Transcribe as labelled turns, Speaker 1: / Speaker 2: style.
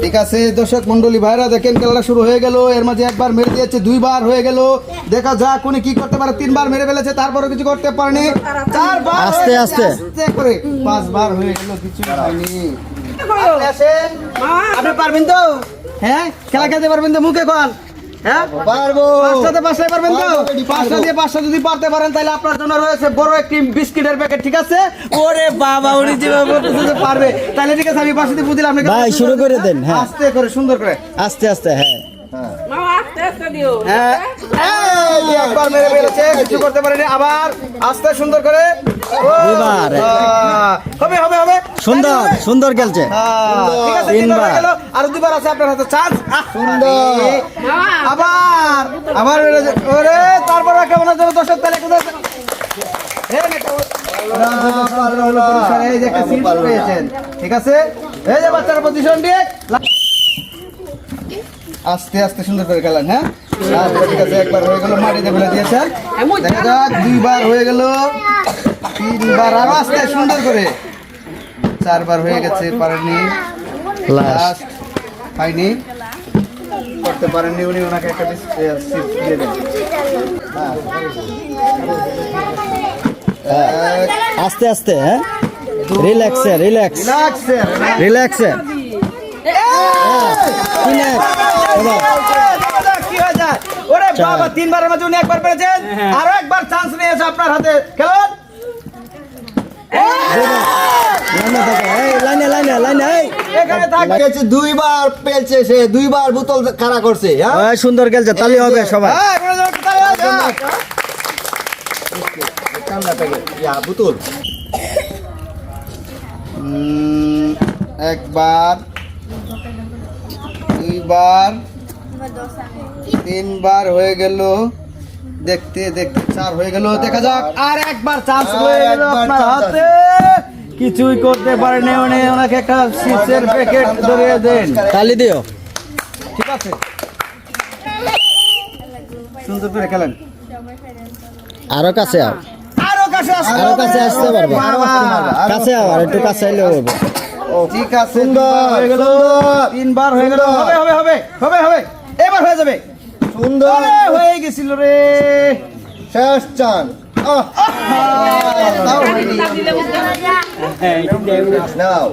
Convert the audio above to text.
Speaker 1: ঠিক আছে দর্শক মন্ডলী ভাইরা দেখেন খেলাটা শুরু হয়ে গেল। এর মাঝে একবার মেরে দিয়েছে, দুইবার হয়ে গেল। দেখা যাক উনি কি করতে পারে। তিনবার মেরে ফেলেছে, তারপরে কিছু করতে পারেনি। চারবার
Speaker 2: আস্তে আস্তে
Speaker 1: আস্তে করে পাঁচবার হয়ে গেল, কিছু হয়নি। আসেন, আপনি পারবেন তো? হ্যাঁ, খেলা খেলতে পারবেন তো? মুখে কন। হ্যাঁ
Speaker 2: পারবো।
Speaker 1: পাঁচটাতে পাঁচটাই পারবেন তো? পাঁচটা দিয়ে পাঁচটা যদি পারতে পারেন তাহলে আপনার জন্য রয়েছে বড় একটি বিস্কিটের প্যাকেট। ঠিক আছে? ওরে বাবা, উনি যেভাবে বলতেছে পারবে, তাহলে ঠিক আছে আমি পাঁচটা দিয়ে বুঝলাম আপনাকে।
Speaker 2: ভাই, শুরু করে দেন। হ্যাঁ,
Speaker 1: আস্তে করে, সুন্দর করে।
Speaker 2: আস্তে আস্তে। হ্যাঁ
Speaker 1: হ্যাঁ, এই একবার মেরে ফেলেছে, কিছু করতে পারেনি। আবার আস্তে সুন্দর করে।
Speaker 2: দুবার।
Speaker 1: হবে হবে হবে,
Speaker 2: সুন্দর সুন্দর খেলছে।
Speaker 1: ঠিক আছে,
Speaker 2: তিনবার।
Speaker 1: তিনবার হয়ে গেল, আর দুবার আছে আপনার হাতে চান্স।
Speaker 2: সুন্দর।
Speaker 1: আবার আবার মেরেছে। ওরে, তারপর কেমন আছে দর্শক? তাহলে কোথায় এই যে একটা সিট পেয়েছেন। ঠিক আছে, এই যে বাচ্চার পজিশন দিয়ে আস্তে আস্তে সুন্দর করে খেলেন। হ্যাঁ, আচ্ছা, ঠিক আছে, একবার হয়ে গেল, মাটিতে ফেলে দিয়েছেন। দেখা যাক, দুইবার হয়ে গেল, তিনবার, আরো আস্তে সুন্দর করে, চারবার হয়ে গেছে, পারেননি। লাস্ট হয়নি, করতে পারেননি উনি। ওনাকে একটা সিট দিয়ে দেন।
Speaker 2: আস্তে আস্তে। হ্যাঁ, রিল্যাক্সে রিল্যাক্স
Speaker 1: রিল্যাক্সে
Speaker 2: রিল্যাক্সে।
Speaker 1: কি হয়ে যায়? ওরে বাবা, তিনবারের মাঝে উনি একবার পেরেছেন, আরো একবার চান্স নিয়েছে আপনার হাতে। খেলুন।
Speaker 2: লাইনে লাইনে লাইনে।
Speaker 1: এখানে থাকবে।
Speaker 3: দুইবার পেলছে সে, দুইবার বোতল খাড়া করছে।
Speaker 2: সুন্দর খেলছে, তালি হবে সবাই।
Speaker 1: হ্যাঁ, এখানে যাও, একটু তালি হয়ে যাক।
Speaker 3: বোতল
Speaker 1: একবার, দুইবার, তিনবার হয়ে গেল, দেখতে দেখতে চার হয়ে গেল। দেখা যাক, আর একবার চান্স হয়ে গেল আপনার হাতে। কিছুই করতে পারেনি উনি। ওনাকে একটা চিপসের প্যাকেট ধরিয়ে দেন।
Speaker 2: তালি দিও।
Speaker 1: ঠিক আছে, সুন্দর করে খেলেন।
Speaker 2: আরো কাছে আও,
Speaker 1: আরো কাছে আসতে
Speaker 2: আরো কাছে আসতে পারবে। কাছে আও, আর একটু কাছে আইলে হবে।
Speaker 1: ঠিক আছে, সুন্দর হয়ে গেল, তিনবার হয়ে গেল। হবে হবে হবে হবে হবে, এবার হয়ে যাবে।
Speaker 3: সুন্দর
Speaker 1: হয়ে গেছিল রে।
Speaker 3: শেষ চান। নাও